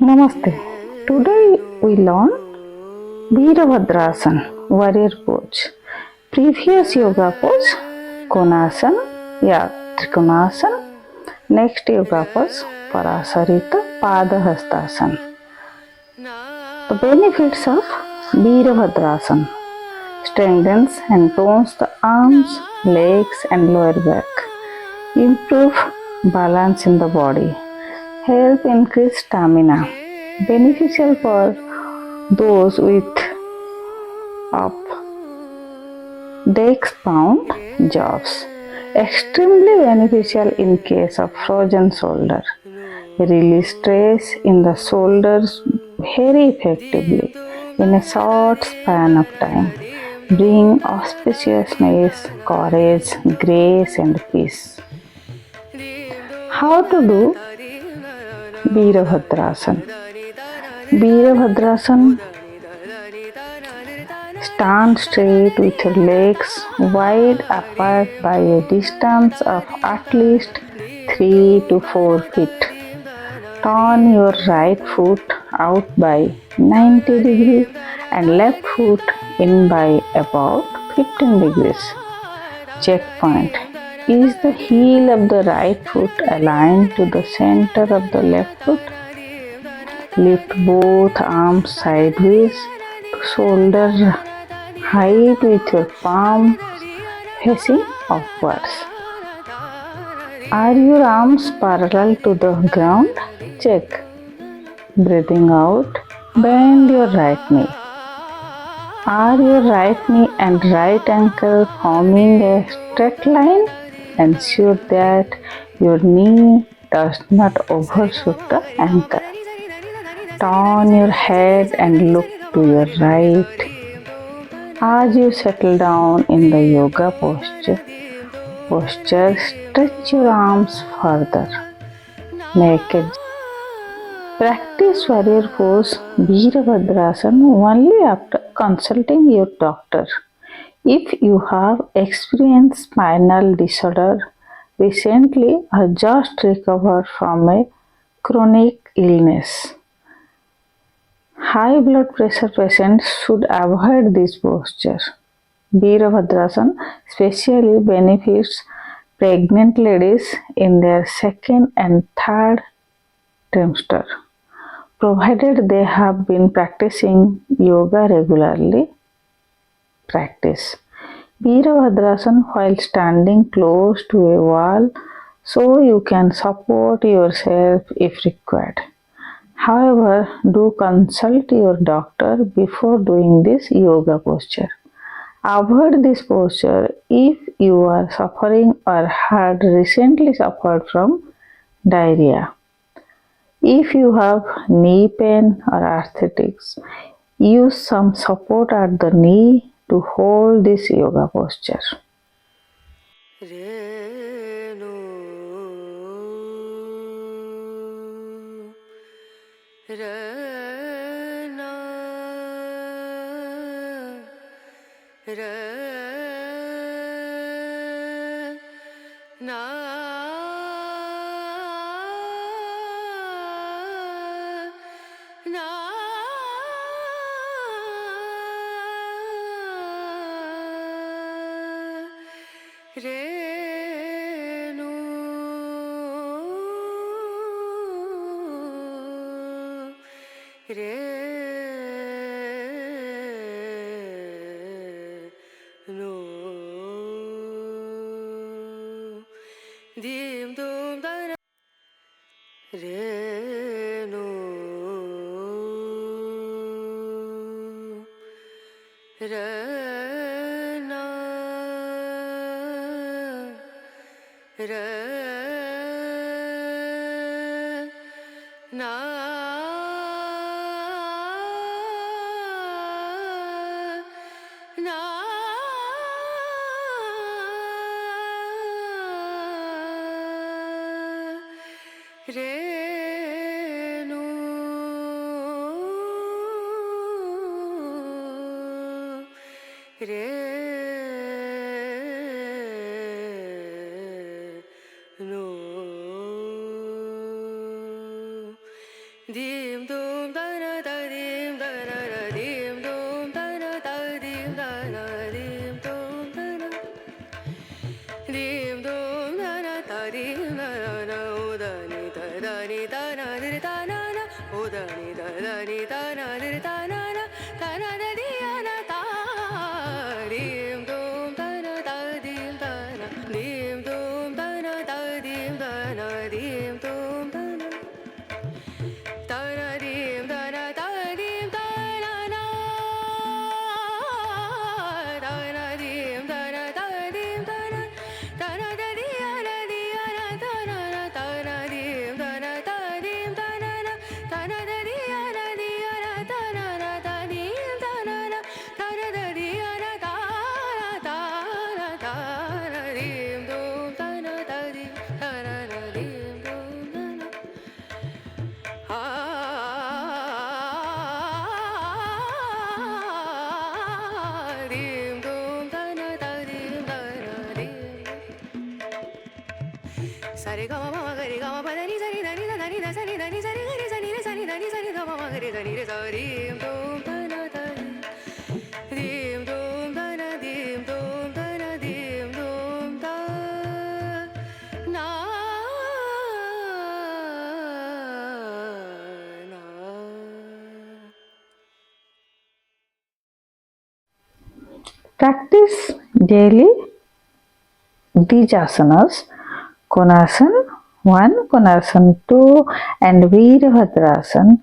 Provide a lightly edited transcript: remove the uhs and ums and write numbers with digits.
Namaste. Today we learn Veera Bhadrasana, warrior pose. Previous yoga pose, Konasana, Trikonasana. Next yoga pose, Parasarita Padahastasana. The benefits of Veera Bhadrasana: strengthens and tones the arms, legs and lower back. Improve balance in the body. Help increase stamina. Beneficial for those with up desk bound jobs. Extremely beneficial in case of frozen shoulder. Release stress in the shoulders very effectively in a short span of time. Bring auspiciousness, courage, grace, and peace. How to do Veerabhadrasana? Veerabhadrasana: stand straight with your legs wide apart by a distance of at least 3 to 4 feet. Turn your right foot out by 90 degrees and left foot in by about 15 degrees. Checkpoint: is the heel of the right foot aligned to the center of the left foot? Lift both arms sideways to shoulder height with your palms facing upwards. Are your arms parallel to the ground? Check. Breathing out, bend your right knee. Are your right knee and right ankle forming a straight line? Ensure that your knee does not overshoot the ankle. Turn your head and look to your right. As you settle down in the yoga posture, stretch your arms further. Make it. Practice warrior pose Veera Bhadrasana only after consulting your doctor. If you have experienced spinal disorder recently or just recovered from a chronic illness. High blood pressure patients should avoid this posture. Veera Bhadrasana especially benefits pregnant ladies in their second and third trimester, provided they have been practicing yoga regularly. Practice Veera Bhadrasana while standing close to a wall so you can support yourself if required. However, do consult your doctor before doing this yoga posture. Avoid this posture if you are suffering or had recently suffered from diarrhea. If you have knee pain or arthritis, use some support at the knee to hold this yoga posture. dim dum da na da dim da na na dim dum da na da dim da na dim dum da na dim dum da na da dim da na o da ni da na di da na na o da ni da na di da na na da di ya na da dim dum da na da dim da na dim dum da na da dim da na dim dum da na da na dim da na da dim da na na da na dim da na da dim da na da na da di ya na da na na da na dim da na da dim da na na da na da di ya na da na na da dim da na na da na da di ya na da na dim dum da na da dim da na na dim dum da na dim dum da na da dim da na dim sare ga ma ma ga re ga ma pa da ni sa ni da ni da ni da sa ni da ni sa ni ga re sa ni re sa ni da ni sa ni ga ma ma ga re sa ni re sa dim dum da na da dim dum da na dim dum da na dim dum da na na Practice daily these asanas: Konasana 1, Konasana 2, and Veera Bhadrasana